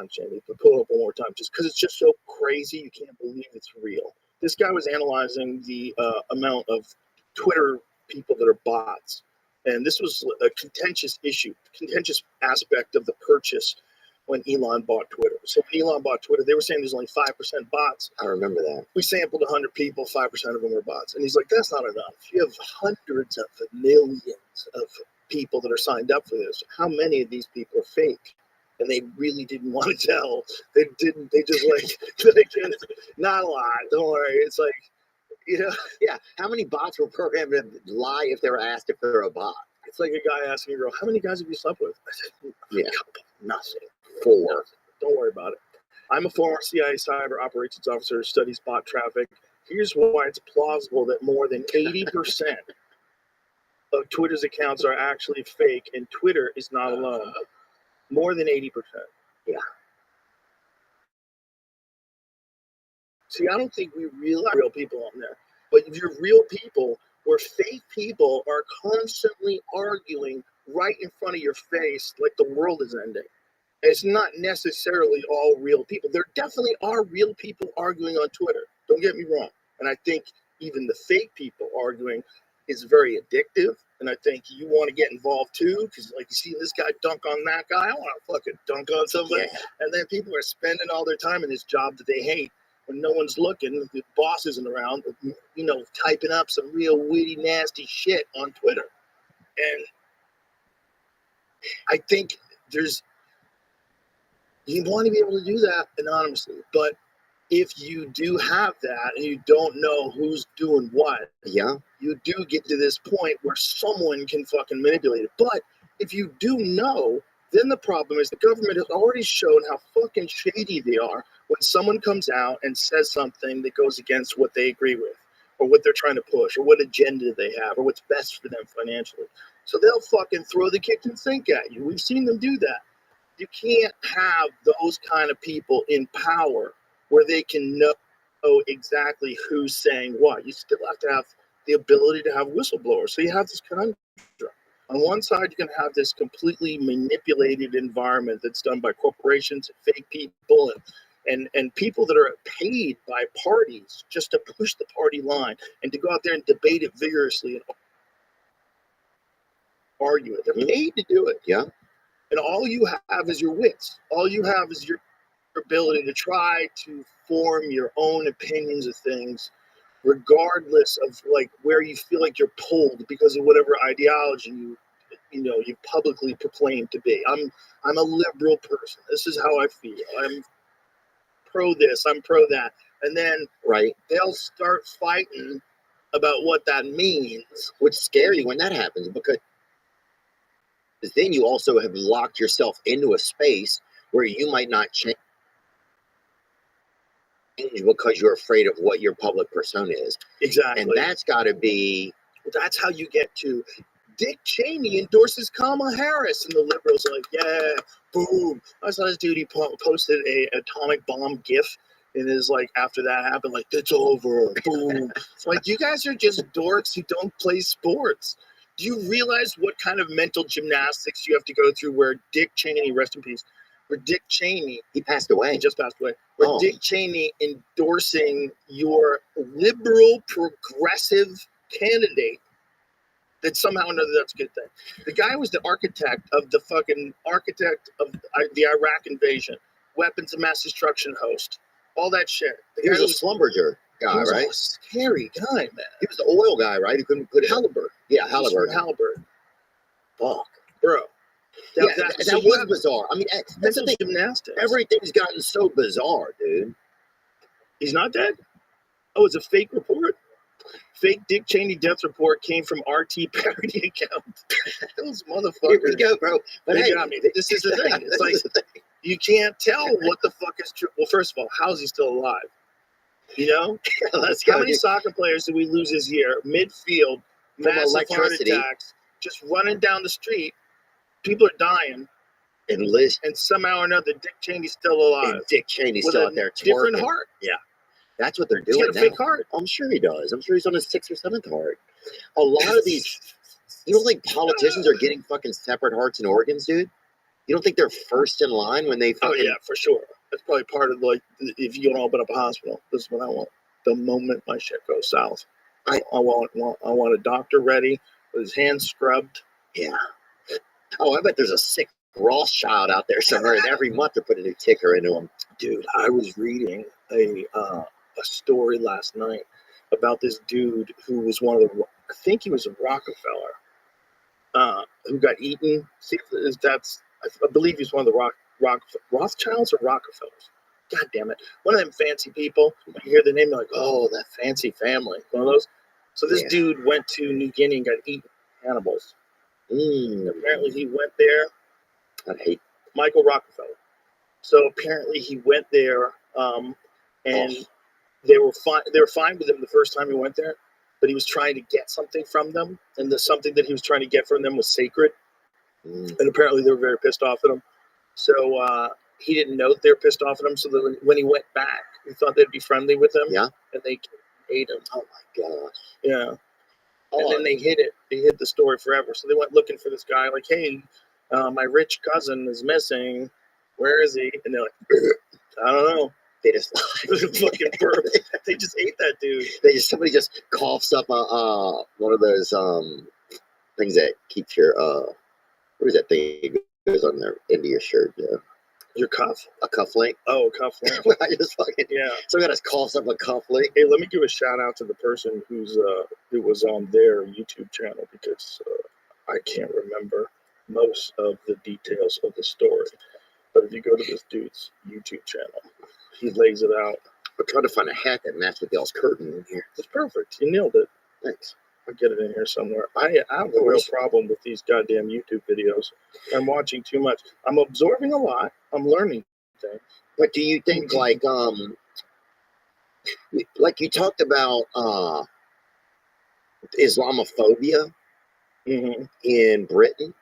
times, Jamie, but pull it up one more time, just because it's just so crazy. You can't believe it's real. This guy was analyzing the amount of Twitter people that are bots. And this was a contentious aspect of the purchase when Elon bought Twitter. So when Elon bought Twitter, they were saying there's only 5% bots. I remember that. We sampled 100 people, 5% of them were bots. And he's like, that's not enough. You have hundreds of millions of people that are signed up for this. How many of these people are fake? And they really didn't want to tell. They just not a lot, don't worry. It's like, Yeah, how many bots were programmed to lie if they were asked if they're a bot? It's like a guy asking a girl, how many guys have you slept with? I said, yeah, nothing. 4. Nothing. Don't worry about it. I'm a former CIA cyber operations officer who studies bot traffic. Here's why it's plausible that more than 80% of Twitter's accounts are actually fake, and Twitter is not alone. More than 80%. Yeah. See, I don't think we realize real people on there. But if you're real people, where fake people are constantly arguing right in front of your face like the world is ending. It's not necessarily all real people. There definitely are real people arguing on Twitter. Don't get me wrong. And I think even the fake people arguing is very addictive. And I think you want to get involved too, because like you see this guy dunk on that guy, I want to fucking dunk on somebody. Yeah. And then people are spending all their time in this job that they hate. When no one's looking, the boss isn't around, typing up some real witty, nasty shit on Twitter. And I think you want to be able to do that anonymously. But if you do have that and you don't know who's doing what, yeah, you do get to this point where someone can fucking manipulate it. But if you do know, then the problem is the government has already shown how fucking shady they are when someone comes out and says something that goes against what they agree with, or what they're trying to push, or what agenda they have, or what's best for them financially. So they'll fucking throw the kitchen sink at you. We've seen them do that. You can't have those kind of people in power where they can know exactly who's saying what. You still have to have the ability to have whistleblowers. So you have this conundrum. On one side, you're going to have this completely manipulated environment that's done by corporations and fake people and people that are paid by parties just to push the party line and to go out there and debate it vigorously and argue it. They're paid to do it. Yeah. And all you have is your wits. All you have is your ability to try to form your own opinions of things, regardless of like where you feel like you're pulled because of whatever ideology you publicly proclaim to be. I'm a liberal person. This is how I feel. I'm pro this, I'm pro that. And then they'll start fighting about what that means. Which is scary when that happens, because then you also have locked yourself into a space where you might not change because you're afraid of what your public persona is. Exactly. And that's got to be... That's how you get to... Dick Cheney endorses Kamala Harris, and the liberals are like, yeah, boom. I saw this dude, he posted a atomic bomb gif, and is like, after that happened, like, it's over, boom. It's like, you guys are just dorks who don't play sports. Do you realize what kind of mental gymnastics you have to go through where Dick Cheney, rest in peace, where Dick Cheney... He passed away. He just passed away. Where Dick Cheney endorsing your liberal, progressive candidate, that somehow or another that's a good thing. The guy was the architect of the Iraq invasion, weapons of mass destruction host, all that shit. He was a Schlumberger guy, right? A scary guy, man. He was the oil guy, right? He couldn't put Halliburton. Yeah, Halliburton. Fuck, bro. That was bizarre. I mean, that's the thing. Gymnastics. Everything's gotten so bizarre, dude. He's not dead? Oh, it's a fake report? Fake Dick Cheney death report came from RT parody account. Those motherfuckers. Here we go, bro. But hey, this is the thing. It's like, you can't tell what the fuck is true. Well, first of all, how is he still alive? You know? Let's go. How many soccer players did we lose this year? Midfield, massive heart attacks, just running down the street. People are dying. And somehow or another, Dick Cheney's still alive. And Dick Cheney's still out there twerking. Different heart. Yeah. That's what they're doing. He's got a fake heart. I'm sure he does. I'm sure he's on his 6th or 7th heart. A lot of these, you don't think politicians are getting fucking separate hearts and organs, dude? You don't think they're first in line when they Oh fucking... yeah, for sure. That's probably part of like if you don't open up a hospital. This is what I want. The moment my shit goes south, I want a doctor ready with his hands scrubbed. Yeah. Oh, I bet there's a sick Rothschild out there somewhere, and every month they're putting a new ticker into them. Dude, I was reading a story last night about this dude who was one of the, I think he was a Rockefeller, who got eaten. See if that's, I believe he's one of the Rothschilds or Rockefellers. God damn it. One of them fancy people, when you hear the name, you're like, oh, that fancy family. One of those. So this dude went to New Guinea and got eaten by cannibals. Apparently he went there. I hate Michael Rockefeller. So apparently he went there, and they were fine. They were fine with him the first time he went there, but he was trying to get something from them, and the something that he was trying to get from them was sacred. And apparently they were very pissed off at him. So he didn't know that they were pissed off at him. So that when he went back, he thought they'd be friendly with him. Yeah. And they ate him. Oh my gosh. Yeah. And then they hid it. They hid the story forever. So they went looking for this guy, like, hey, my rich cousin is missing. Where is he? And they're like, I don't know. They just fucking burp. They just ate that dude. Somebody just coughs up one of those things that keeps your what is that thing that goes on their into your shirt? Your cuff? A cuff link? Oh, a cuff link. I just fucking yeah. Some guy just coughs up a cuff link. Hey, let me give a shout out to the person who was on their YouTube channel, because I can't remember most of the details of the story. But if you go to this dude's YouTube channel, he lays it out. I'm trying to find a hat that matches with y'all's curtain in here. It's perfect. You nailed it. Thanks. I'll get it in here somewhere. I have a real problem with these goddamn YouTube videos. I'm watching too much. I'm absorbing a lot. I'm learning things. But do you think, like you talked about Islamophobia in Britain?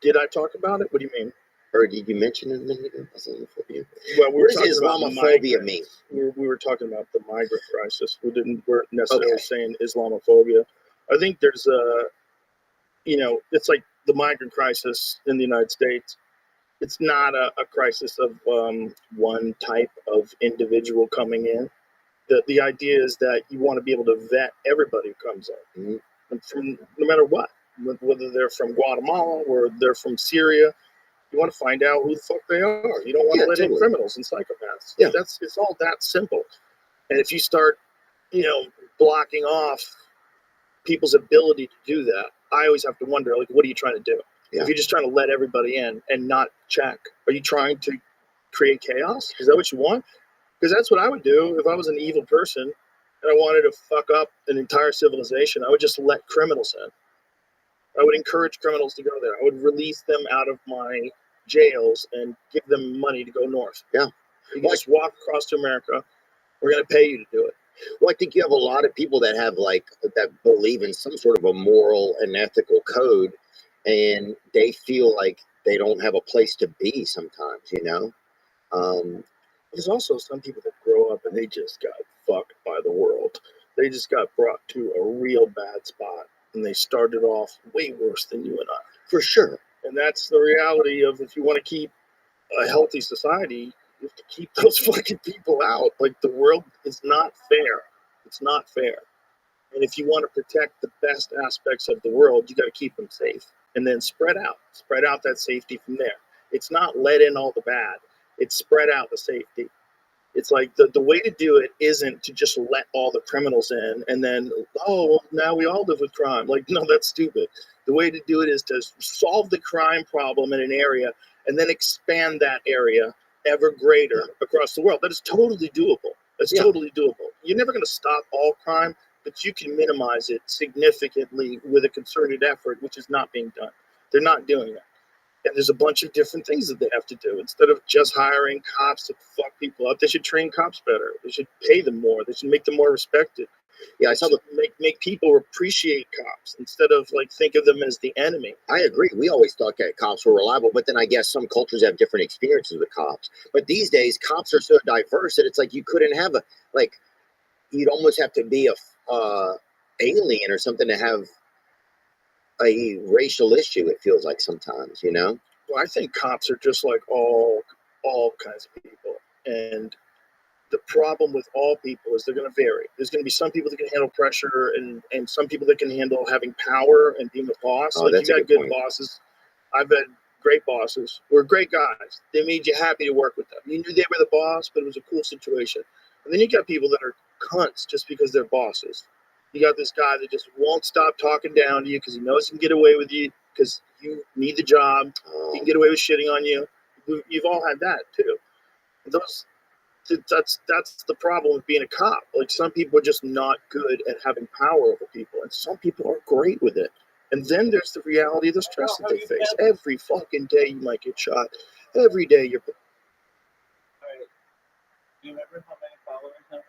Did I talk about it? What do you mean? Or did you mention it a minute ago? Islamophobia. Well, what does Islamophobia mean? We were talking about the migrant crisis. Weren't necessarily saying Islamophobia. I think there's it's like the migrant crisis in the United States. It's not a crisis of one type of individual coming in. The idea is that you want to be able to vet everybody who comes in, and from no matter what, whether they're from Guatemala or they're from Syria. You want to find out who the fuck they are. You don't want to let in criminals and psychopaths. Yeah, it's all that simple. And if you start, blocking off people's ability to do that, I always have to wonder, like, what are you trying to do? Yeah. If you're just trying to let everybody in and not check, are you trying to create chaos? Is that what you want? Because that's what I would do if I was an evil person and I wanted to fuck up an entire civilization. I would just let criminals in. I would encourage criminals to go there. I would release them out of my jails and give them money to go north. Yeah. You can just walk across to America. We're going to pay you to do it. Well, I think you have a lot of people that have that believe in some sort of a moral and ethical code, and they feel like they don't have a place to be sometimes, There's also some people that grow up and they just got fucked by the world. They just got brought to a real bad spot. And they started off way worse than you and I. For sure. And that's the reality of, if you want to keep a healthy society, you have to keep those fucking people out. Like, the world is not fair. It's not fair. And if you want to protect the best aspects of the world, you got to keep them safe. And then spread out that safety from there. It's not let in all the bad. It's spread out the safety. It's like the way to do it isn't to just let all the criminals in and then, now we all live with crime. Like, no, that's stupid. The way to do it is to solve the crime problem in an area and then expand that area ever greater across the world. That is totally doable. That's totally doable. You're never going to stop all crime, but you can minimize it significantly with a concerted effort, which is not being done. They're not doing that. And there's a bunch of different things that they have to do. Instead of just hiring cops to fuck people up, they should train cops better. They should pay them more. They should make them more respected. Yeah, I saw make people appreciate cops instead of think of them as the enemy. I agree. We always thought that cops were reliable, but then I guess some cultures have different experiences with cops. But these days, cops are so diverse that it's like you couldn't have you'd almost have to be a alien or something to have a racial issue. It feels like sometimes, you know. Well, I think cops are just like all kinds of people, and the problem with all people is they're going to vary. There's going to be some people that can handle pressure, and some people that can handle having power and being a boss. Oh, Like you that's a got good good point. bosses. I've had great bosses. We're great guys. They made you happy to work with them. You knew they were the boss, but it was a cool situation. And then you got people that are cunts just because they're bosses. You got this guy that just won't stop talking down to you because he knows he can get away with you because you need the job. He can get away with shitting on you. You've all had that too. Those that's the problem with being a cop. Like some people are just not good at having power over people, and some people are great with it. And then there's the reality of the stress that they face. Every fucking day you might get shot. Every day you're. All right. Do you remember how many followers I had?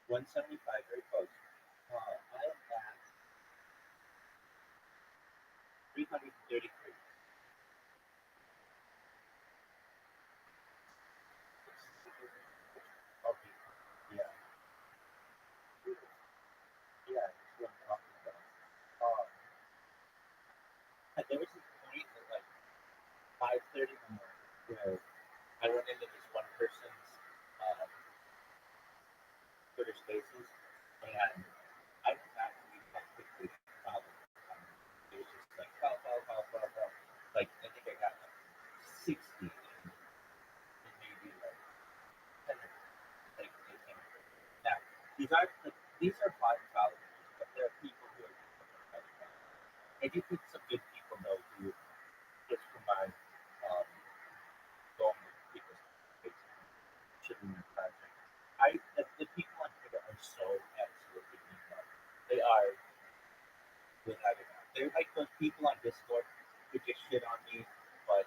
175, very close. I am at 333. Okay. Yeah. Yeah, that's what I'm talking about. And there was this point at like 5:30 in the morning where I run into this one person's uh, Twitter Spaces, and I was actually like quickly followed. It was just like follow. Like I think I got like 60 and maybe like 10 of them. Like they came through. Now these are fine followers, but there are people who are like, I do think some good people know who just combine going with people's faces, shooting their project. The people on Twitter are so absolutely mean. They are without a doubt. They're like those people on Discord who just shit on me, but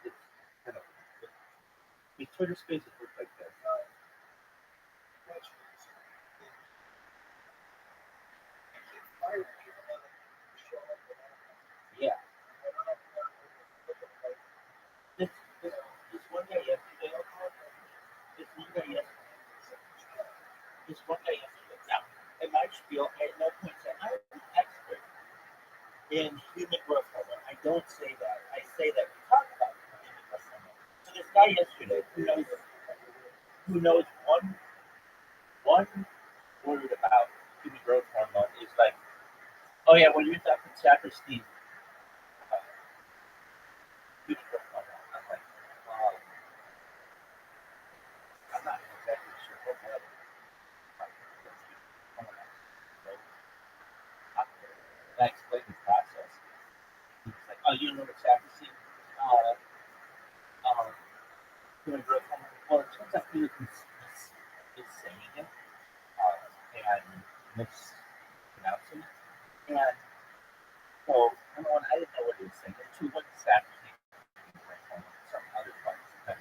it's kind of these Twitter spaces look like this. Yeah. This, this one guy yesterday. This one guy yesterday. This one guy yesterday. Now, in my spiel, I at no point said I'm an expert in human growth hormone. I don't say that. I say that we talk about human growth hormone. So this guy yesterday, who knows one word about human growth hormone is like, oh yeah, well you're talking sacristi human growth hormone. I'm like, I'm not exactly sure what that is. And I explained the process. He was like, oh, you don't know what sacristi human growth hormone? Well, it turns out he was saying it and mispronouncing it. And so, number one, I didn't know what he was saying. And two, what sacristi some other parts. And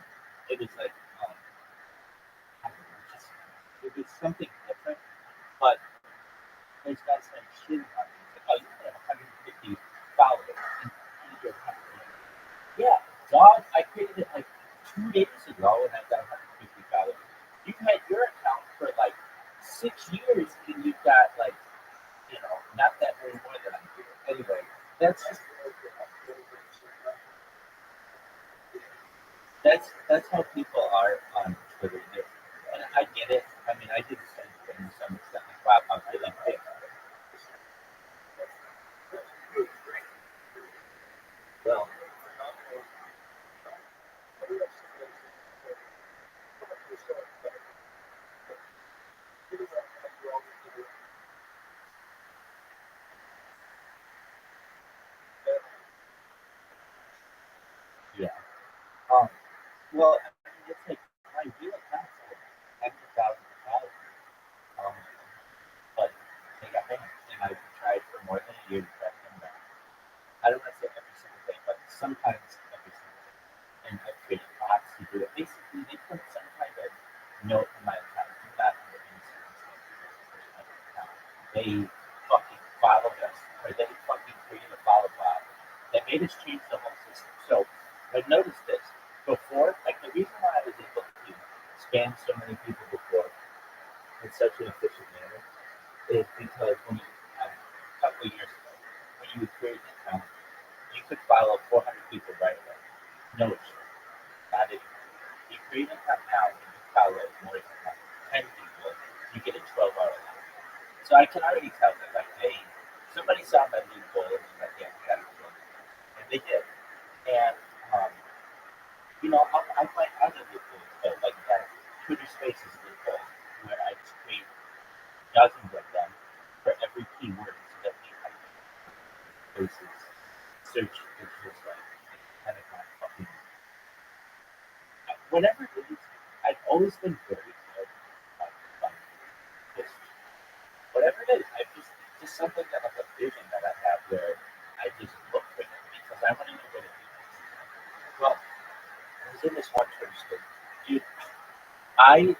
it was like, I don't know, it was something different. But those guys started shooting on me. Like, oh, you have 150 followers. And you're yeah, dog, I created it like 2 days ago and I've got 150 followers. You've had your account for like 6 years and you've got like, not that very more than I do. Anyway, that's how people are on Twitter. And I get it. I mean, I do the same thing to some extent. Like, wow, I'm really big. Well, yeah. Um, well, I mean, it's like my real accounts are tens of thousands of dollars. Um, but they got banned, and I tried for more than a year to track them down. I don't want to say every single day, but sometimes every single day. And I created bots to do it. Basically, they put some kind of note in my account. Do not under any circumstances. They fucking followed us, or they fucking created a follow bot that made us change the whole system. So I noticed such an efficient manner is because when you, a couple of years ago, when you would create an account, you could follow 400 people right away. No issue. Not anymore. You create an account now and you follow more than like 10 people, you get a 12-hour account. So I can already tell that like somebody saw my loophole and was like, yeah, we gotta do it. And they did. And I find other loopholes though, like that Twitter Spaces loophole, where I just create dozens of them for every keyword so that we have spaces search is just like kind of not fucking. Whatever it is, I've always been very good at just whatever it is. I just something that like a vision that I have where I just look for them because I want to know what it is. Well, I was in this one church that, dude, I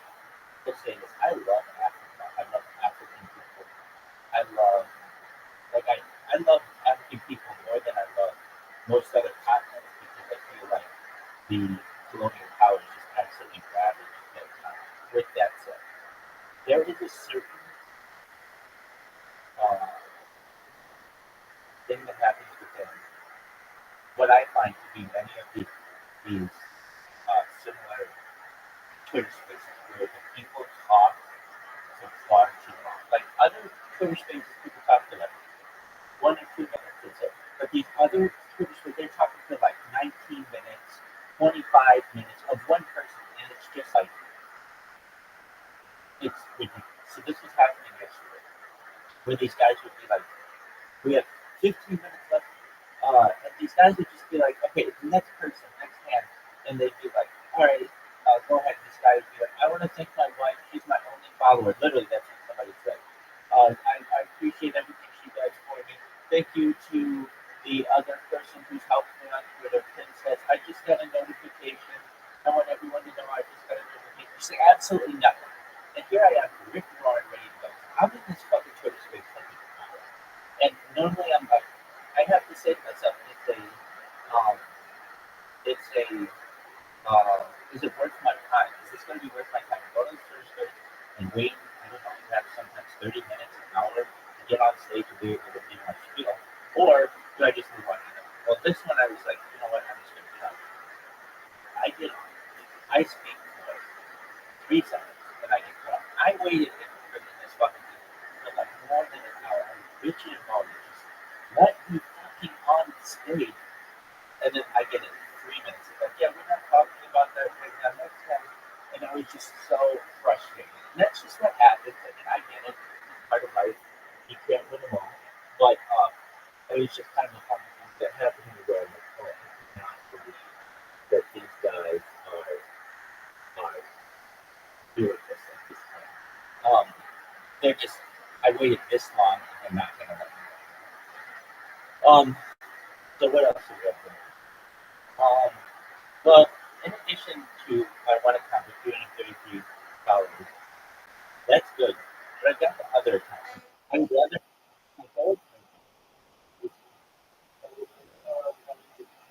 will say this. I love Africa. I love African people. I love, I love African people more than I love most other continents because I feel like the colonial powers just absolutely ravaged that time. With that said, there is a certain uh, thing that happens within what I find to be many of these similar Twitter spaces where the people talk for far too long. Like other Twitter spaces, people talk for like 1 or 2 minutes or so. But these other Twitter spaces, they're talking for like 19 minutes, 25 minutes of one person. And it's just like, it's ridiculous. So this was happening yesterday where these guys would be like, we have 15 minutes left. And these guys would just be like, okay, next person, next hand. And they'd be like, all right, go ahead. This guy would be like, I want to thank my wife. She's my only follower. Literally, that's what somebody said. I appreciate everything she does for me. Thank you to the other person who's helped me on Twitter. Princess, I just got a notification. I want everyone to know I just got a notification. She's like, absolutely nothing. And here I am, Rick Roaring, ready to go. How did this fucking Twitter space take me tomorrow? And normally I'm like, I have to say to myself, is it worth my time? Is this going to be worth my time? Go to the Twitter space and wait, I don't know, you have sometimes 30 minutes, an hour to get on stage and be able to do my spiel. Or do I just move on? Well, this one I was like, you know what, I'm just going to try. I get on. I speak for 3 seconds and I get cut off. I waited for this fucking thing for like more than an hour. I was bitching and moaning. Just let me fucking on stage. And then I get it 3 minutes. It's like, yeah, we're not talking about that right now. Next time. And I was just so frustrated. And that's just what happens. I mean, I get it. It's part of life. You can't win them all. But it was just kind of a funny thing that happened in the world. Like, oh, I cannot believe that these guys are doing this at this time. They're just, I waited this long and they're not going to let me go. So what else do we have there? Well, in addition to my one account with 333 followers, that's good. But I've got the other account. And the other account,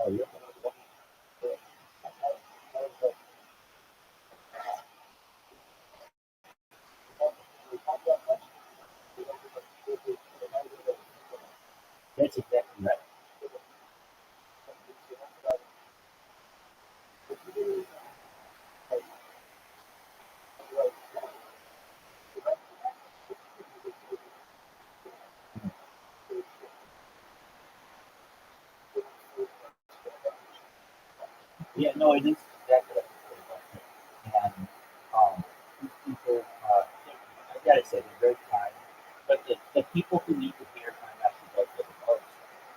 oh, yeah. That's exactly right. Yeah, no, it is exactly like and these people, I gotta say, they're very kind. But the people who need to hear my message like the most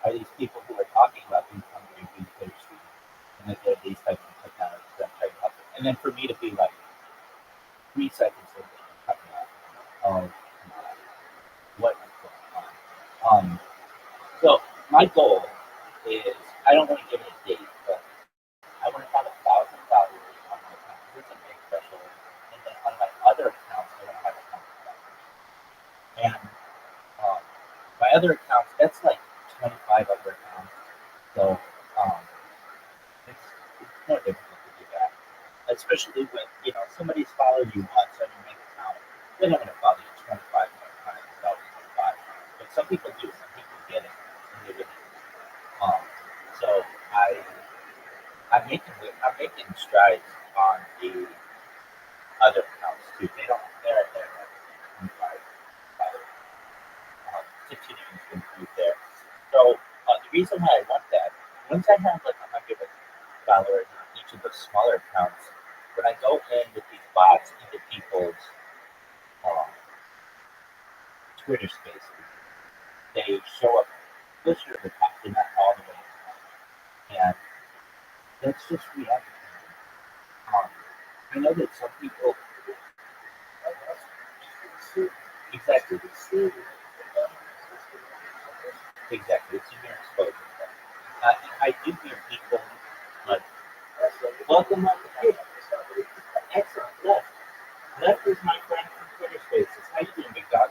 are these people who are talking about these hungry, these thirsty, and that they're these types of technologies that try to help them. And then for me to be like 3 seconds later, coming out of what is going on. So my goal is, I don't want to give it a date, but I want to have 1,000 followers on my account. Here's a big threshold. And then on my other accounts, I want to have 100 followers. And my other accounts, that's like 25 other accounts. So it's more difficult to do that. Especially when, somebody's followed you once on your main account. they're not going to follow you 25 times, 25. But some people do. Some people get it, and they really do. So I'm making strides on the other accounts too. They're 25 followers. Continuing to improve there. So the reason why I want that, once I have like 100 followers on each of the smaller accounts, when I go in with these bots into people's um, Twitter spaces, they show up closer to the top, they're not all the way at the top. And that's just reality. Um, I know that some people exactly exactly it's in your exposure. I do hear people like welcome up hey, excellent left. Left is my friend from Twitter Spaces. How you doing, big dog?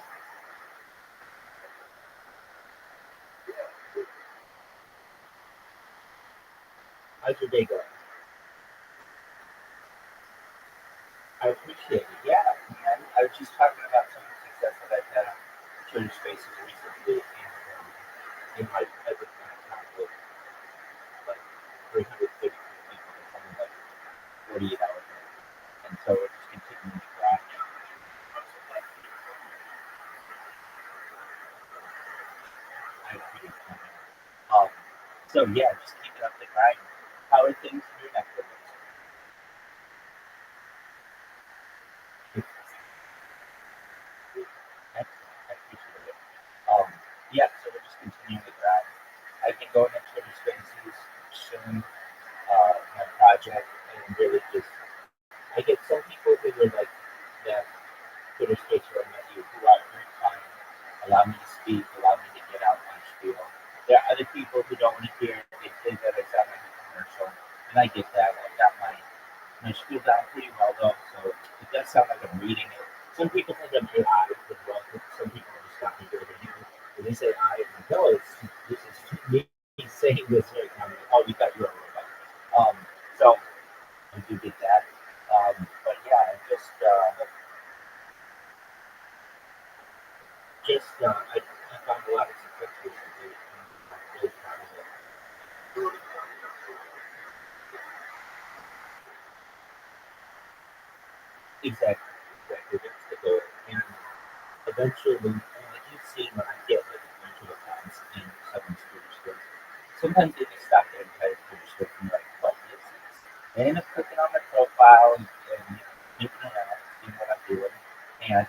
How's your day going? I appreciate it. Yeah, man. I was just talking about some of the success that I've had on Twitter Spaces recently, and in my private account with like 350 people and something like 48 hours. And so we're just continuing to grind. I appreciate it. So yeah, just keeping up the grind. How are things in your neck of the woods? I appreciate it. Um, yeah, so we're just continuing to grind. I've been going into Twitter Spaces, showing my project, and really just I get some people who are like that Twitter space where I met you who are very kind, allow me to speak, allow me to get out my spiel. There are other people who don't want to hear it. They think that I sound like a commercial, and I get that. I've got my spiel down pretty well though, so it does sound like I'm reading it. Some people think I'm AI as well. Some people just stop me over here. When they say I, I'm like, no, this is me saying this right now. Like, oh, you thought you were a robot. So I do get that. But yeah, I found a lot of success recently, and I'm really proud of it. Exactly, exactly. That's the goal. And eventually, like you've seen when I get like a bunch of accounts in someone's Twitter space, sometimes they just stop their entire Twitter space and like, what is this? They end up clicking on my profile and dipping around, seeing what I'm doing. And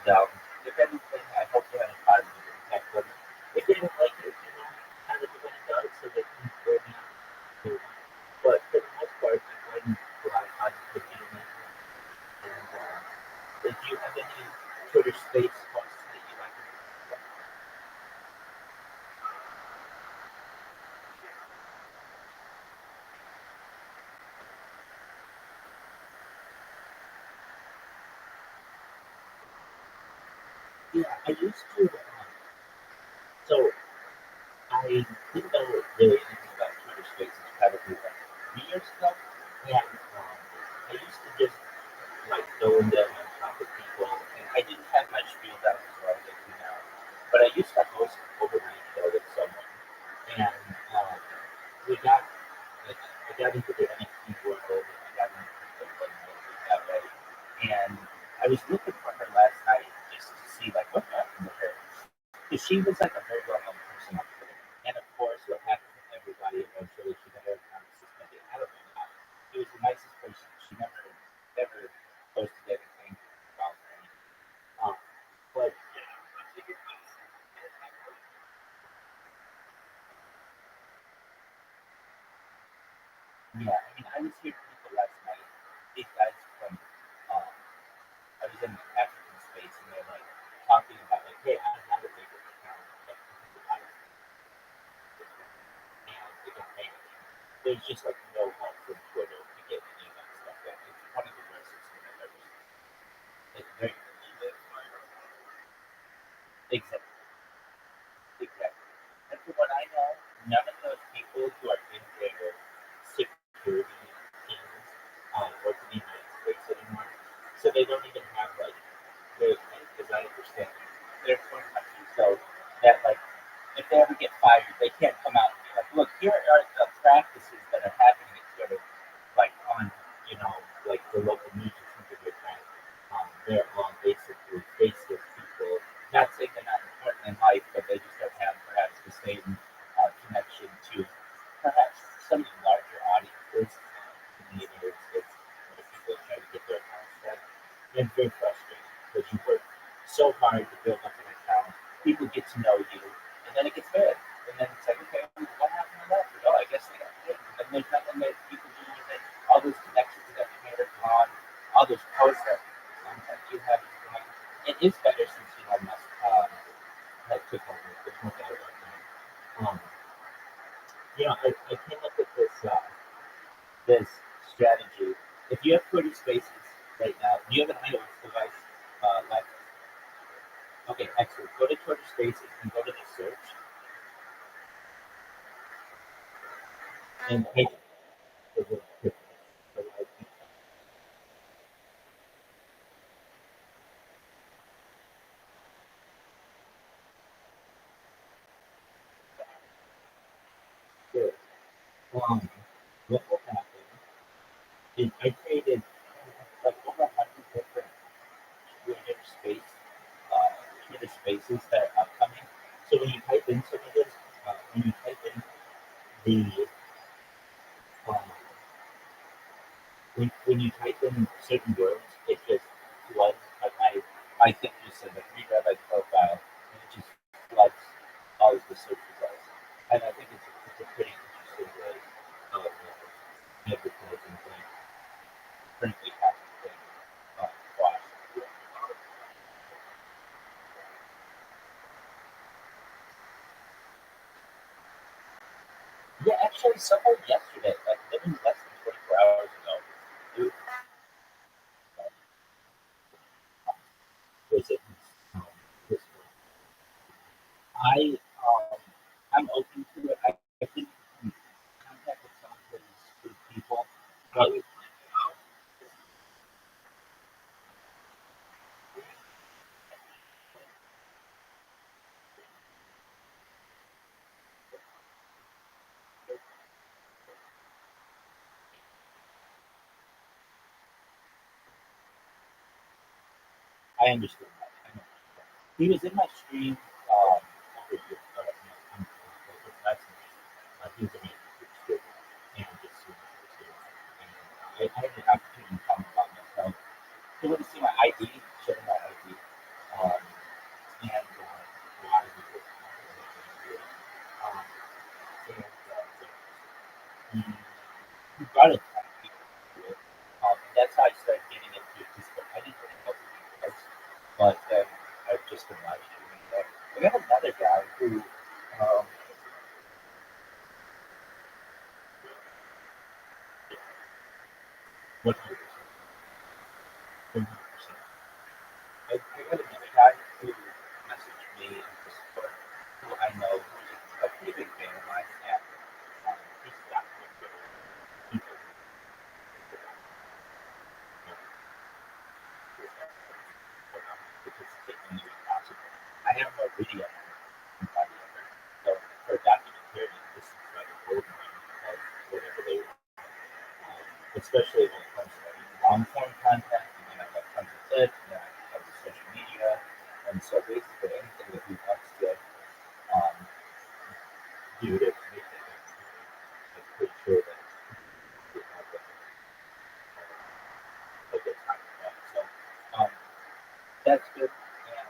if anything, I hope to have a positive impact on them. If they don't like it, kind of what it does, so they can go down. But for the most part, I find a lot of positivity in that. And if you have any Twitter space posts that you like to do, yeah, I used to. So I didn't know really anything about Twitter Spaces probably like 3 years ago, and I used to just like go in there and talk to people, and I didn't have my spiel down as well as I do now. But I used to host overnight show with someone, and we got like I got into the NFT world, I got into the that way, and I was looking for her last night just to see like what happened to her, because she was like a very well-known person on Twitter, and of course, what happened to everybody eventually, she got her account suspended. I don't know how. She was the nicest person. She never posted anything about her. Um, but yeah, I mean, I was hearing people last night, these guys from, um, I was in the African space, and they're like talking about like, hey, I have a bigger account, like, I don't and they don't pay me. There's just like no help from Twitter to get any of that stuff done. It's one of the worst systems I've ever seen. It's very exactly, exactly. And from what I know, none of those people who are in their security teams work in the United States anymore. So they don't even have like because I understand they're foreign countries, so that like if they ever get fired, they can't come out and be like, look, here are the practices that are happening at Twitter, like on like the local news or something like that. They're on basically faceless people. Not saying they're not important in life, but they just don't have perhaps the same connection to perhaps some of the larger audiences in the United States where people try to get their accounts done. And it's very frustrating because you work so hard to build up an account. People get to know you, and then it gets bad. And then it's like, okay, what happened to that? Oh, I guess they got big. And there's nothing that you can do with it. All those connections that you made are gone. All those posts that sometimes you have is gone. It is better since Elon Musk has took over. There's no doubt about that. I came up with this strategy. If you have Twitter Spaces right now, do you have an iOS device? Like, okay, excellent. Go to Twitter Spaces and go to the search and type the word Twitter. Good. What will happen is I created like over 100 different Twitter space, Twitter Spaces that are upcoming. So when you type in some of this, when you type in the um, when you type in certain words, it just floods. Like I think just said the free Rabbi profile, and it just floods all of the search results. And I think it's a pretty interesting way of advertising things, frankly, having things flash. Yeah, actually, someone yesterday, like literally less than 24 hours ago, it was it this one. I I'm open to it. I think contact with some of these people. But I understand that. I know. He was in my stream over here. Last night. He was in my stream and just seeing what he was doing. And I had the opportunity to tell him about myself. He wanted to see my ID, show him my ID, and why he was and he brought it to me. That's how I started getting into it. I didn't really know who he was, but then I've just been live streaming there. We have another guy who, what 100%. I got another guy who messaged me in Discord who I know who's a pretty big fan of mine. And he's got people participate in the possible. I have no video on it. So for documentary, this is like a gold mine of whatever they want. Especially when it comes to long form content, and then I have tons of clips, and then I have tons of social media. And so basically anything that he wants to um, do to make that experience, I'm pretty sure that he has a good time with that. So um, that's good. And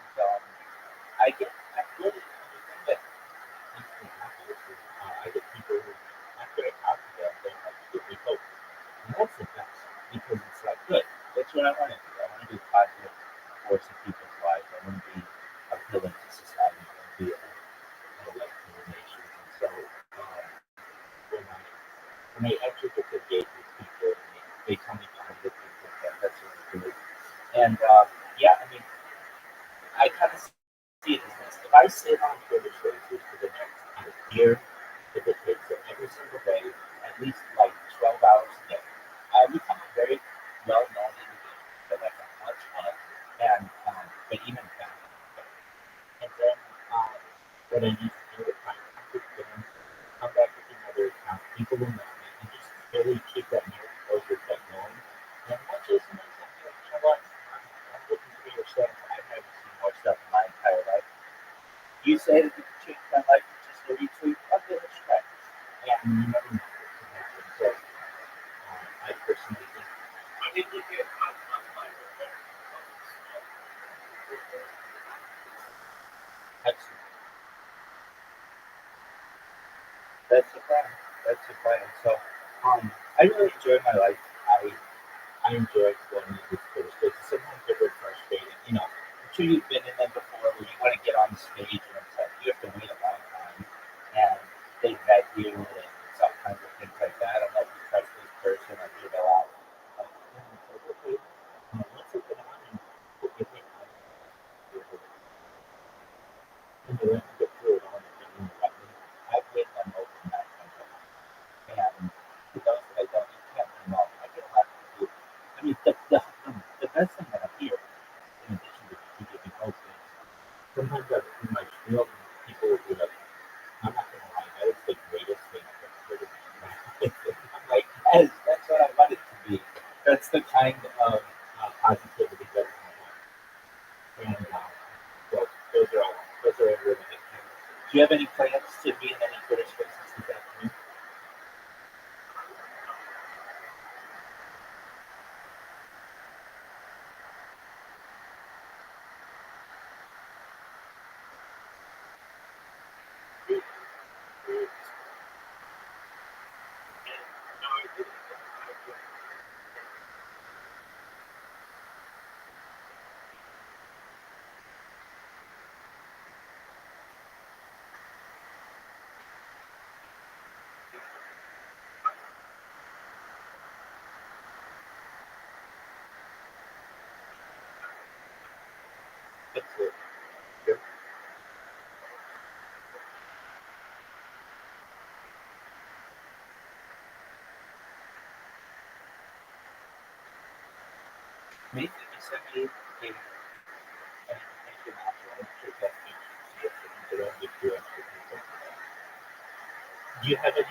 I really understand that these things happen. I get people who, after I talk to them, they're like, give me hope. And that's the best because it's like, good. That's what I want to do. I want to be a positive force in people's lives. I want to be a pillar to society. I want to be a light to the nation. And so when I actually get to engage with people and they tell me positive things like that, that's really good. And I mean, I kind of see it as this. If I sit on Twitter Spaces for the next year, if it takes it every single day, at least like 12 hours a day, I become a very well known individual that I can much fun. And but even better. what I need to do to find comfort films, come back with another account, people will know me, and just really keep that new exposure thing going. And not just in you know what, I'm looking for your stuff. I've never seen more stuff in my entire life. You say that you can change my life with just a retweet. Okay, let's try it. And you never know what can happen. So I personally think I did look at excellent. That's the plan. That's the plan. So I really enjoy my life. I enjoy going to these Twitter spaces. Sometimes they're very frustrating. You know, I'm sure you've been in them before where you want to get on the stage and it's like you have to wait a long time and they vet you and it's all kinds of things like that. I don't know if you trust this person or you're allowed. But then it's like, okay, let's look it on and put your thing on and you have to get through it all and then you got me. I've hit them over and that kind of and for those that I don't, you can't name all. I get a lot of people. I mean, the best thing that I hear, in addition to giving hope, is sometimes I in my spiel, and people will be like, "I'm not going to lie, that is the greatest thing I've ever heard in my life." I'm like, "Yes, that's what I want it to be. That's the kind of positivity that I want." And those are really good things. Do you have any plans to be in any Twitter spaces this afternoon? That's it. Yep. Maybe you send me a and information after I'm sure that you see it and to run with your people. Do you have any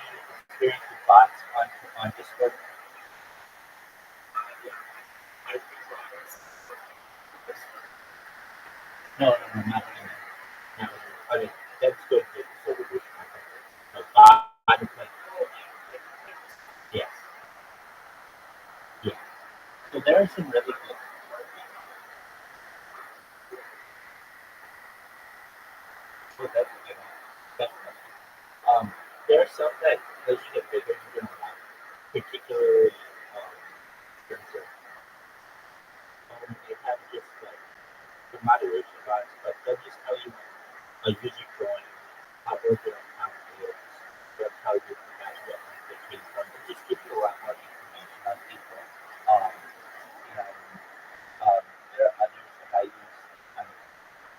experience with bots on Discord? No, no, no, not really. No, I mean, that's good. So we bot is like, yes, yes. So there are some really good. So that's a good one. Definitely. There are some that as you get bigger, you're gonna have particularly terms of they have just like the moderation bots, but they'll just tell you a user join, how old your account is, that's how you can match what link they came from. It just gives you a lot more information on people. You know, there are others that I use, um,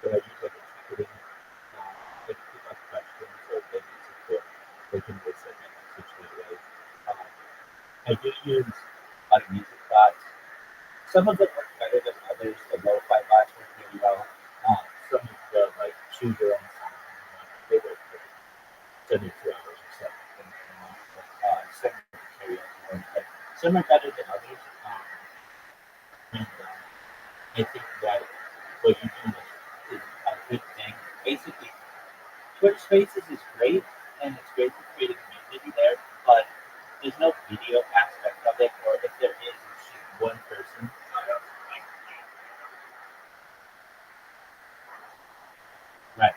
that I use like a ticketing, like people have questions or they need support, they can just send me a message that way. Um, I do use a lot of music bots. Some of them work better than others. The lo-fi bots work really well. Some of the like choose your own song, they work for 72 hours or something. Some of the karaoke ones, but some are better than others. And I think that what you do is a good thing. Basically, Twitch Spaces is great, and it's great to create a community there, but there's no video aspect of it, or if there is, it's just one person. Right.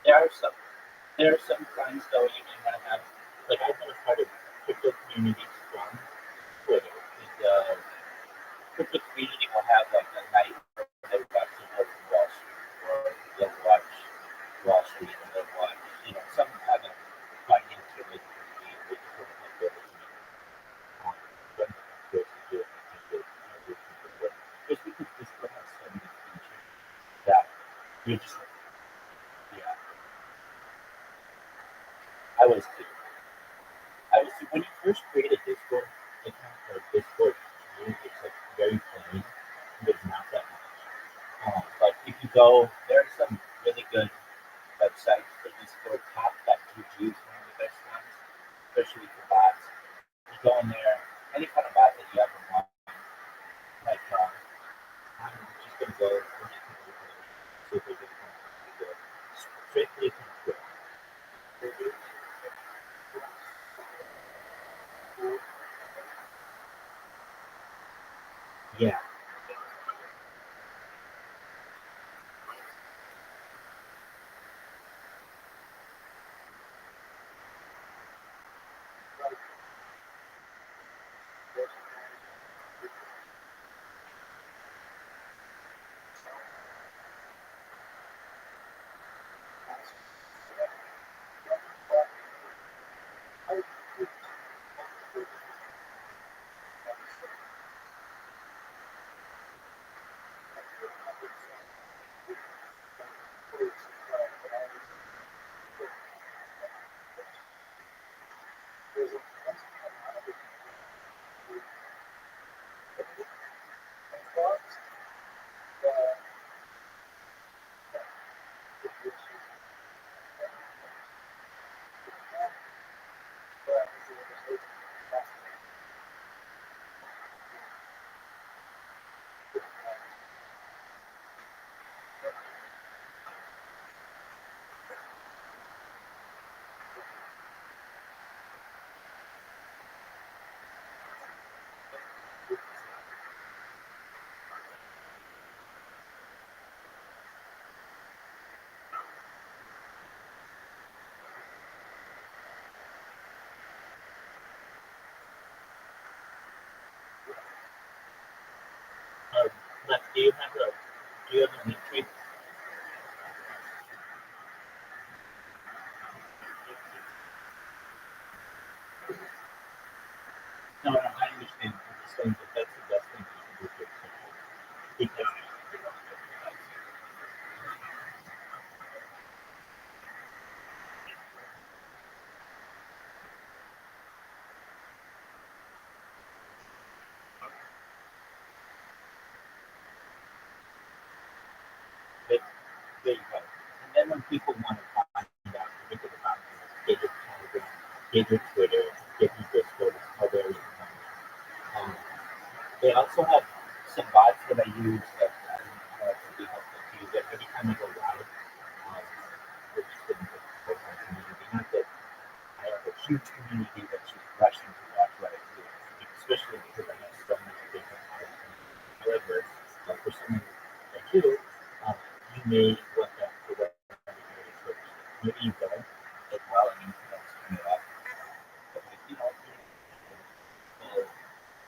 There are some. There are some times though you can want to have, like I've been a part of crypto communities from Twitter. The crypto community will have like a night where they watch the Wolf of Wall Street, or they'll watch Wall Street, and they'll watch, some kind of finance related movie, they just want to have the opportunity. When the conspiracy theory, just because this one has so many features that you're just, yeah, I was too. When you first create a Discord account or Discord community, it's like very plain. There's not that much. But if you go, there are some really good websites that you score top that QG is one of the best ones, especially for bots. You go in there, any kind of bot that you ever want. Like, I'm just gonna go. See if we can do it. Strictly control. Yeah. Like, do you have a metric? No, no, I understand. I'm just saying that that's the best thing you can do for yourself. Because they, there you go. And then when people want to find out anything about you, get your Telegram, get your Twitter, get your Discord, it's all very they also have some bots that I use that can be helpful to you. That every time I go live, which has been good for my community. Not that I have a huge community that's just rushing to watch what I do, especially because I have so many different options. However, for someone like you, you may want that for what maybe you don't as well. I mean, that's coming up. But like,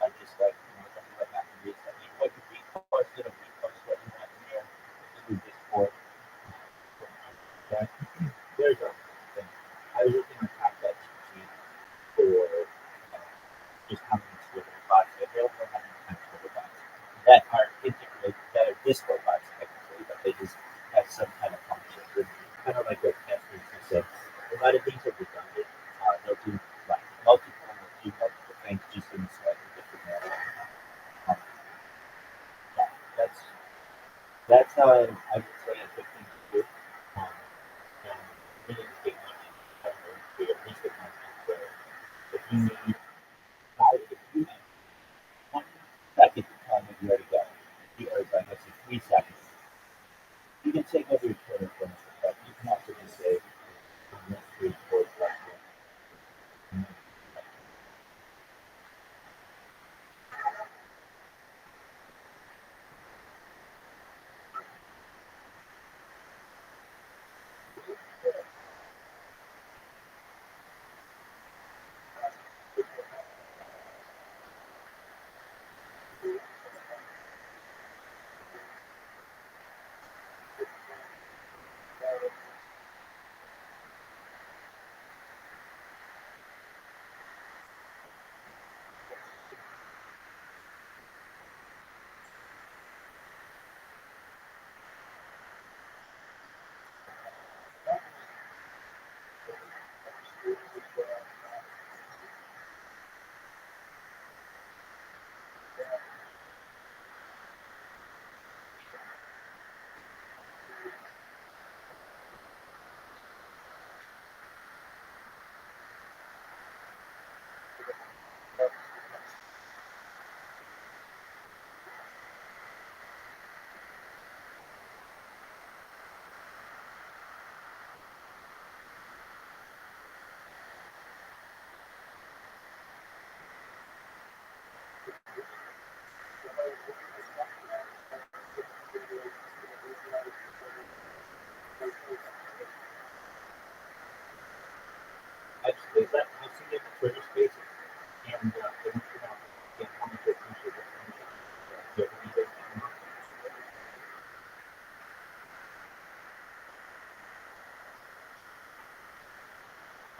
I just like, something like that can be something. What you repost it or repost what you want in there to Discord. Okay? There you go. And I was looking at that sheet for just how many Twitter bots are available, how many times Twitter bots that are integrated, that are Discord bots technically, but they just have some kind of function. Kind of like what Catherine said. A lot of things are redundant. They'll do like multiple things just in a slightly different manner. Um, yeah, that's how I would say a good thing to do. Um, and really get money to at least a month. So if you need if you need 1 second to tell me where to go, or like let's say 3 seconds, you can take over your Twitter for instance, but you can also just say I'm free for Is that I've seen different Twitter spaces, and they want to know how much they appreciate the friendship. So if you guys come up,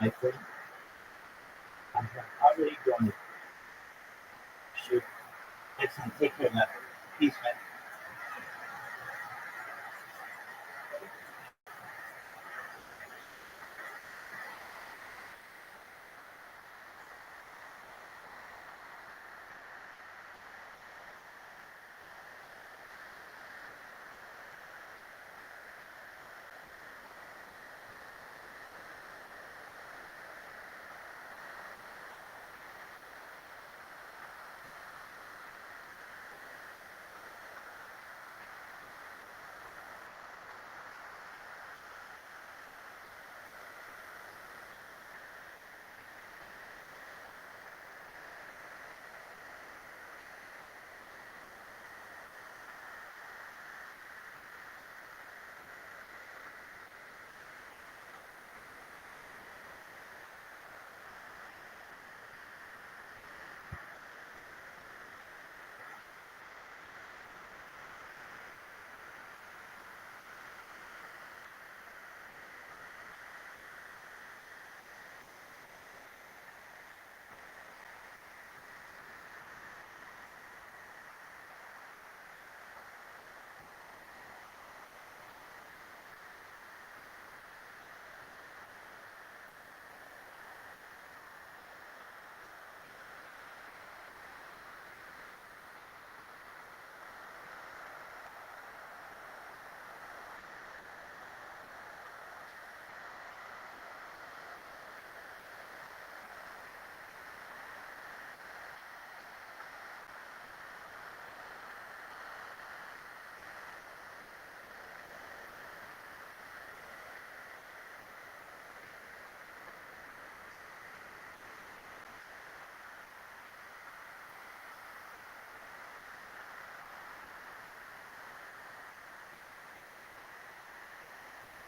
I think I have already done it. Shoot, excellent. Take care of that. Peace, man.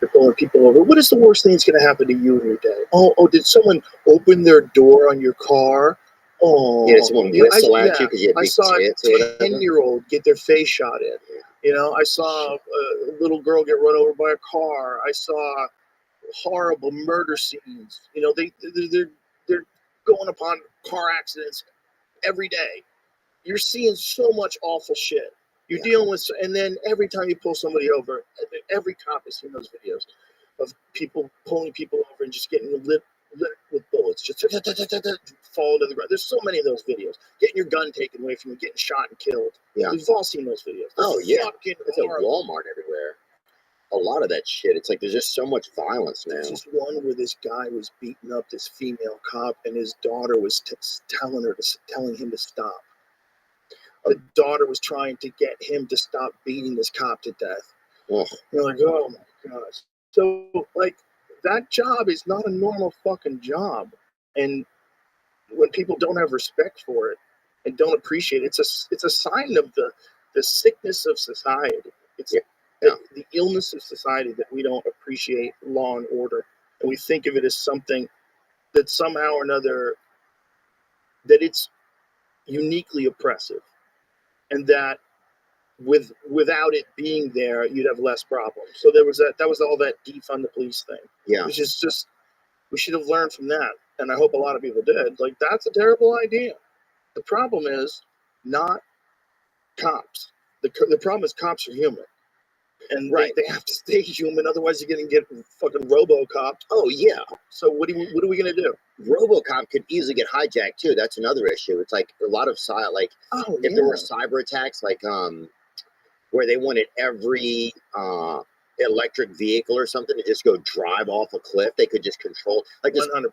You're pulling people over. What is the worst thing that's going to happen to you in your day? Oh, did someone open their door on your car? Oh, Yeah, someone whistle at you because you have I big saw tits or a whatever. 10-year-old get their face shot in. You know, I saw a little girl get run over by a car. I saw horrible murder scenes. You know, they're going upon car accidents every day. You're seeing so much awful shit. You're dealing with, and then every time you pull somebody over, every cop has seen those videos of people pulling people over and just getting lit with bullets, just fall to the ground. There's so many of those videos. Getting your gun taken away from you, getting shot and killed. Yeah. We've all seen those videos. Oh, yeah. Fucking It's at horrible. Walmart everywhere. A lot of that shit. It's like there's just so much violence now. There's just one where this guy was beating up this female cop, and his daughter was telling him to stop. The daughter was trying to get him to stop beating this cop to death. Ugh. You're like, oh my gosh. So, like, that job is not a normal fucking job. And when people don't have respect for it and don't appreciate it, it's a sign of the sickness of society. It's the illness of society that we don't appreciate law and order. And we think of it as something that somehow or another, that it's uniquely oppressive. And that without it being there, you'd have less problems. So that was all that defund the police thing. Yeah. Which is just, we should have learned from that. And I hope a lot of people did. Like, that's a terrible idea. The problem is not cops. The problem is cops are human. And they have to stay human, otherwise you're going to get fucking RoboCop. Oh, yeah. So what are we going to do? RoboCop could easily get hijacked, too. That's another issue. It's like a lot of, if there were cyber attacks, where they wanted every electric vehicle or something to just go drive off a cliff, they could just control. 100%.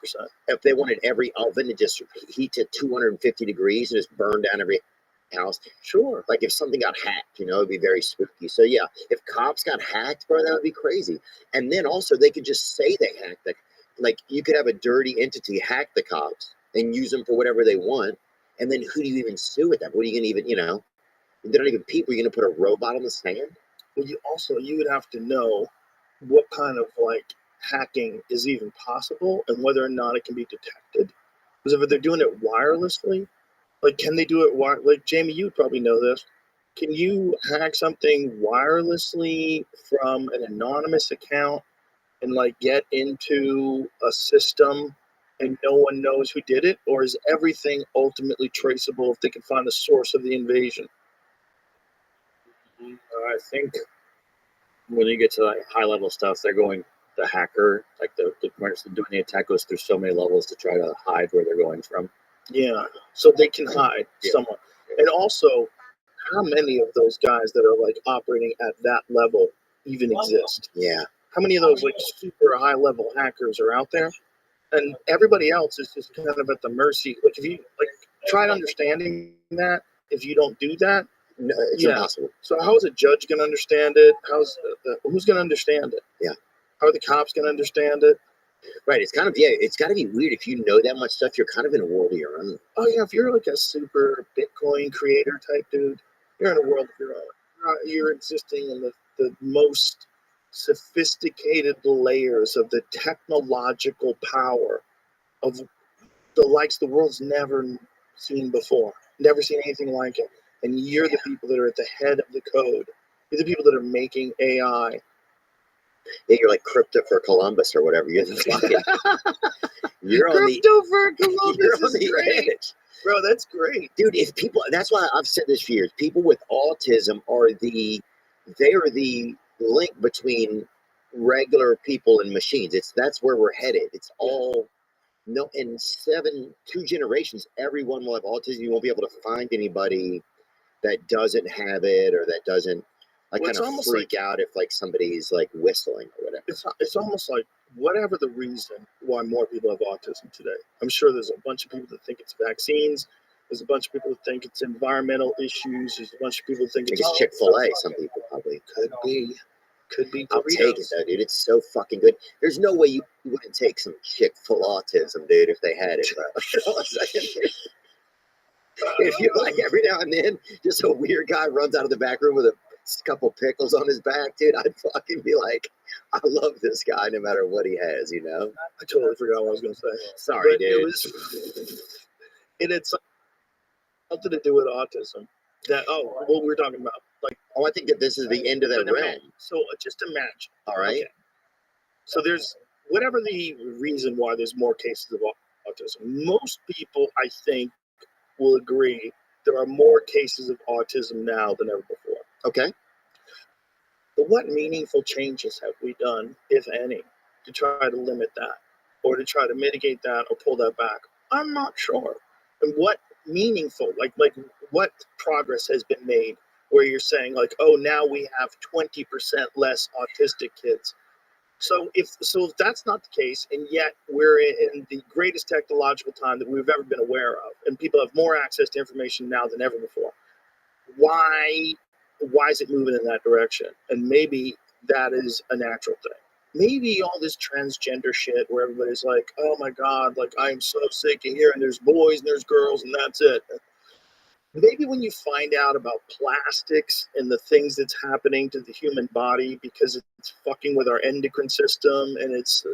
If they wanted every oven to just heat to 250 degrees and just burn down every house. Sure. Like if something got hacked, it'd be very spooky. So yeah, if cops got hacked, bro, that would be crazy. And then also they could just say they hacked it. Like you could have a dirty entity hack the cops and use them for whatever they want. And then who do you even sue with that? What are you going to even, they're not even people. You're going to put a robot on the stand? Well, you would have to know what kind of hacking is even possible and whether or not it can be detected. Because if they're doing it wirelessly, like, can they do it? Like, Jamie, you probably know this. Can you hack something wirelessly from an anonymous account and like get into a system and no one knows who did it? Or is everything ultimately traceable if they can find the source of the invasion? I think when you get to like high level stuff, they're going the hacker, like the person doing the attack goes through so many levels to try to hide where they're going from. Yeah, so they can hide somewhat. And also, how many of those guys that are like operating at that level even exist? Yeah. How many of those like super high level hackers are out there? And everybody else is just kind of at the mercy. Like, if you like try understanding that, if you don't do that, No, it's impossible. So how is a judge going to understand it? Who's going to understand it? Yeah. How are the cops going to understand it? Right. It's kind of, it's got to be weird. If you know that much stuff, you're kind of in a world of your own. Oh yeah, if you're like a super Bitcoin creator type dude, you're in a world of your own. You're existing in the most sophisticated layers of the technological power of the likes the world's never seen before, never seen anything like it. And you're the people that are at the head of the code. You're the people that are making AI. Yeah, you're like Cryptopher Columbus or whatever. You're the fucking. You're on the. Cryptopher Columbus You're on is the great, edge. bro. That's great, Dude. If people, that's why I've said this for years. People with autism are the link between regular people and machines. That's where we're headed. It's all. No, in 2 generations, everyone will have autism. You won't be able to find anybody that doesn't have it or that doesn't. I kind of freak out if like somebody's like whistling or whatever. It's almost like whatever the reason why more people have autism today. I'm sure there's a bunch of people that think it's vaccines. There's a bunch of people that think it's environmental issues. There's a bunch of people that think it's Chick-fil-A. Some people probably could be. I'll take it though, dude. It's so fucking good. There's no way you wouldn't take some Chick-fil autism, dude, if they had it, bro. You know what I'm saying? If you're like every now and then, just a weird guy runs out of the back room with a couple pickles on his back, dude, I'd fucking be like, I love this guy no matter what he has, you know? I totally forgot what I was going to say. Sorry, but dude. It had something to do with autism. What we're talking about. Like, I think that this is the end of that realm. So just imagine. All right. Okay. So there's whatever the reason why there's more cases of autism. Most people, I think, will agree there are more cases of autism now than ever before. Okay. But what meaningful changes have we done, if any, to try to limit that or to try to mitigate that or pull that back? I'm not sure. And what meaningful, like what progress has been made where you're saying like, oh, now we have 20% less autistic kids. So if that's not the case, and yet we're in the greatest technological time that we've ever been aware of, and people have more access to information now than ever before, why is it moving in that direction? And maybe that is a natural thing. Maybe all this transgender shit where everybody's like, oh my God, like I'm so sick of hearing there's boys and there's girls and that's it. Maybe when you find out about plastics and the things that's happening to the human body because it's fucking with our endocrine system and it's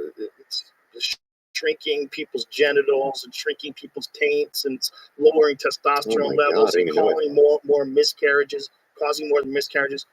shrinking people's genitals and shrinking people's taints and it's lowering testosterone levels and causing more miscarriages, causing more miscarriages.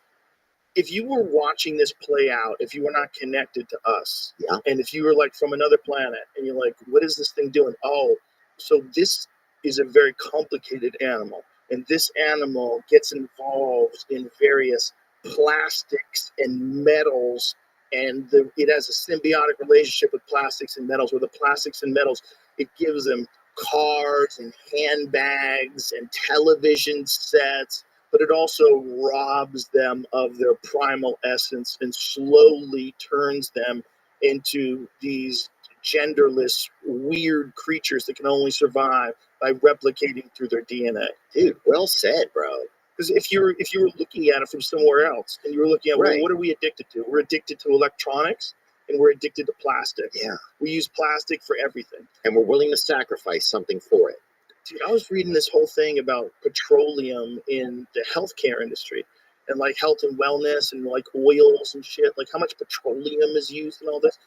If you were watching this play out, if you were not connected to us, and if you were like from another planet and you're like, what is this thing doing? Oh, so this is a very complicated animal. And this animal gets involved in various plastics and metals, and it has a symbiotic relationship with plastics and metals, where the plastics and metals, it gives them cars and handbags and television sets, but it also robs them of their primal essence and slowly turns them into these genderless, weird creatures that can only survive by replicating through their DNA. Dude, well said, bro. Because if you were looking at it from somewhere else, and you were looking at, well, what are we addicted to? We're addicted to electronics, and we're addicted to plastic. Yeah. We use plastic for everything. And we're willing to sacrifice something for it. Dude, I was reading this whole thing about petroleum in the healthcare industry, and like health and wellness, and like oils and shit, like how much petroleum is used and all this.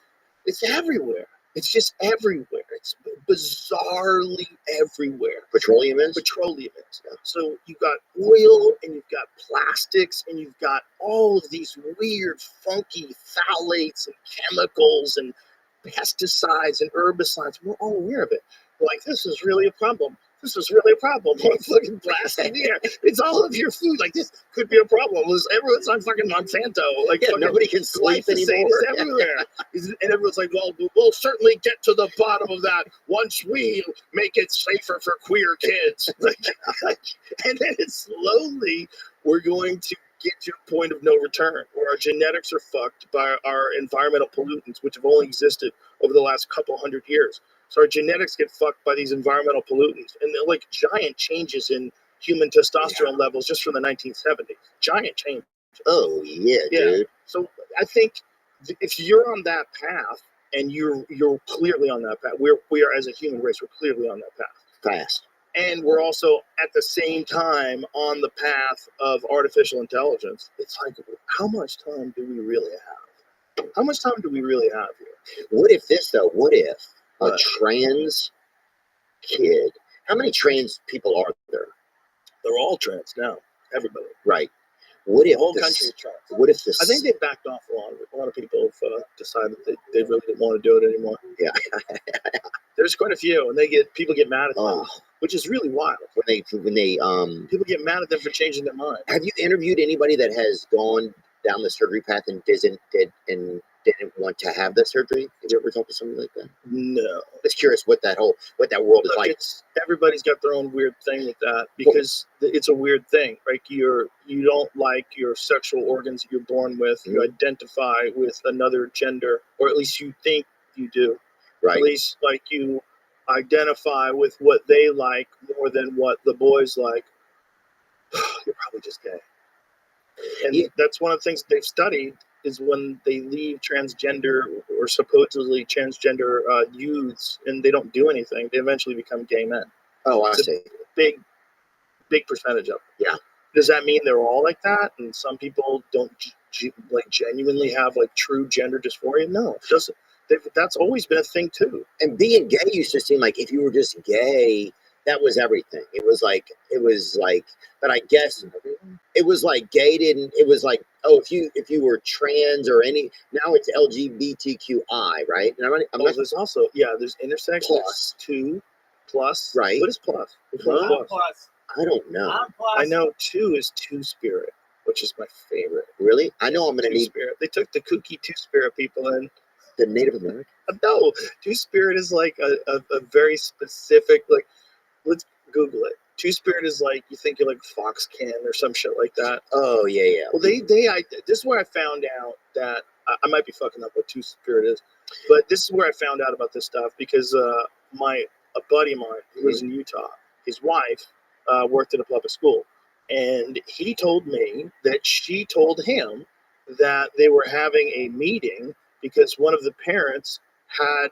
It's everywhere. It's just everywhere. It's bizarrely everywhere. Petroleum is? Petroleum is. So you've got oil and you've got plastics and you've got all of these weird, funky phthalates and chemicals and pesticides and herbicides. We're all aware of it. We're like, this is really a problem. This is really a problem. I'm fucking blasting the air. It's all of your food. Like, this could be a problem. Everyone's on fucking Monsanto. Like, Yeah, nobody can sleep anymore. It's everywhere. And everyone's like, well, we'll certainly get to the bottom of that once we make it safer for queer kids. And then it's slowly, we're going to get to a point of no return where our genetics are fucked by our environmental pollutants, which have only existed over the last couple hundred years. So our genetics get fucked by these environmental pollutants, and they're like giant changes in human testosterone levels just from the 1970s. Giant changes. Oh yeah, dude. So I think if you're on that path, and you're clearly on that path, we are as a human race, we're clearly on that path. Fast. And we're also at the same time on the path of artificial intelligence. It's like, how much time do we really have? How much time do we really have here? What if this though? What if a trans kid? How many trans people are there? They're all trans now. Everybody. Right. What if the whole country is trans? What if this? I think they backed off a lot of it. A lot of people have decided that they really didn't want to do it anymore. Yeah. There's quite a few, and people get mad at them, which is really wild. When they people get mad at them for changing their mind. Have you interviewed anybody that has gone down the surgery path and didn't want to have the surgery? Have you ever talked to somebody like that? No. Just curious what that world is like. Everybody's got their own weird thing with that because it's a weird thing. Like you don't like your sexual organs that you're born with. Mm-hmm. You identify with another gender, or at least you think you do. Right. At least like you identify with what they like more than what the boys like. You're probably just gay. And that's one of the things they've studied is when they leave transgender or supposedly transgender youths and they don't do anything, they eventually become gay men. Oh, I see. Big percentage of them. Yeah. Does that mean they're all like that? And some people don't genuinely have like true gender dysphoria? No, it doesn't. That's always been a thing too. And being gay used to seem like if you were just gay, that was everything. It was like, but I guess it was like gay didn't, it was like, oh, if you were trans or any, now it's LGBTQI, right? And there's also, there's intersex, plus 2, plus. Right. What is plus? Plus. I don't know. I know 2 is Two-Spirit, which is my favorite. Really? I know I'm going to need. Two-Spirit. They took the kooky Two-Spirit people in. The Native American? No, Two-Spirit is like a very specific, like, let's Google it. Two-Spirit is like, you think you're like Foxcan or some shit like that. Oh, yeah. Well, this is where I found out that, I might be fucking up what Two-Spirit is, but this is where I found out about this stuff because a buddy of mine who lives in Utah, his wife worked at a public school, and he told me that she told him that they were having a meeting because one of the parents had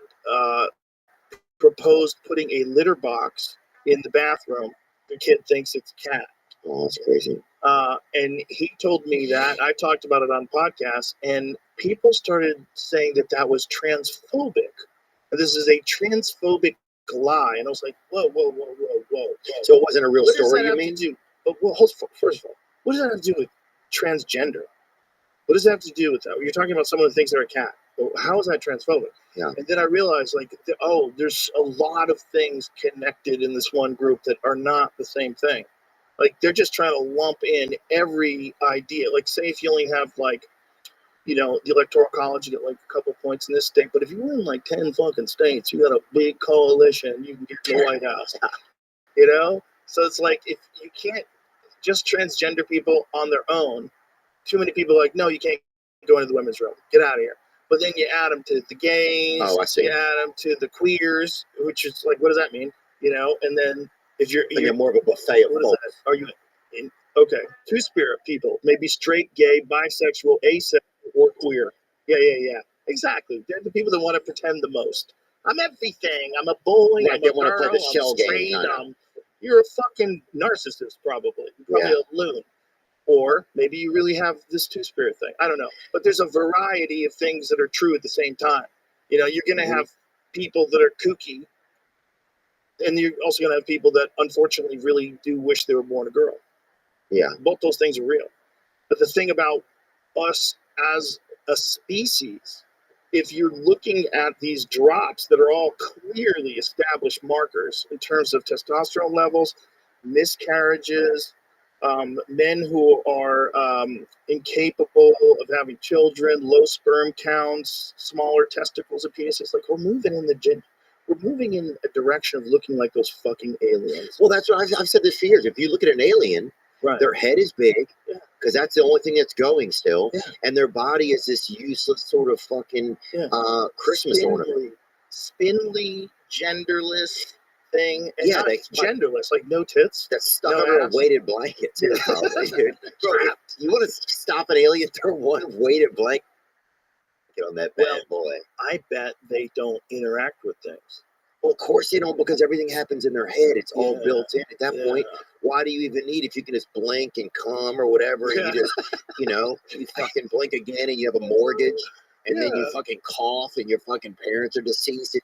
proposed putting a litter box in the bathroom. The kid thinks it's a cat. Oh, that's crazy. And he told me that. I talked about it on podcasts, and people started saying that was transphobic. And this is a transphobic lie. And I was like, whoa. So it wasn't a real story, you mean? First of all, what does that have to do with transgender? What does that have to do with that? You're talking about someone who thinks they're a cat. Well, how is that transphobic? Yeah. And then I realized, there's a lot of things connected in this one group that are not the same thing. Like, they're just trying to lump in every idea. Like, say if you only have, the Electoral College, you get, a couple points in this state. But if you win, 10 fucking states, you got a big coalition, you can get to the White House. So it's like, if you can't just transgender people on their own, too many people are like, no, you can't go into the women's room. Get out of here. But then you add them to the gays. Oh, I see. You add them to the queers, which is like, what does that mean? And then if you're more of a buffet of what is that? Are you in? Okay. Two-Spirit people, maybe straight, gay, bisexual, asexual, or queer. Yeah. Exactly. They're the people that want to pretend the most. I'm everything. I'm a boy. Right, I'm they a want girl. to play the shell I'm game. straight. You're a fucking narcissist, probably. You're probably a loon. Or maybe you really have this Two-Spirit thing. I don't know. But there's a variety of things that are true at the same time. You know, you're going to have people that are kooky, and you're also going to have people that unfortunately really do wish they were born a girl. Yeah. Both those things are real. But the thing about us as a species, if you're looking at these drops that are all clearly established markers in terms of testosterone levels, miscarriages, men who are incapable of having children, low sperm counts, smaller testicles and penises, like we're moving in a direction of looking like those fucking aliens. Well, that's what I've said this for years. If you look at an alien, Right. their head is big Yeah. because that's the only thing that's going still, Yeah. and their body is this useless sort of fucking Yeah. Christmas ornament. Spindly, genderless thing. And Yeah, not they- genderless, like no tits. That's stuck No under ass. a weighted blanket, too, probably, dude. Bro, you want to stop an alien? Throw one weighted blanket on that bad boy. I bet they don't interact with things. Well, of course they don't, because everything happens in their head. It's all Yeah. built in. At that point, why do you even need, if you can just blink and come or whatever, and you just, you fucking blink again and you have a mortgage, and then you fucking cough and your fucking parents are deceased.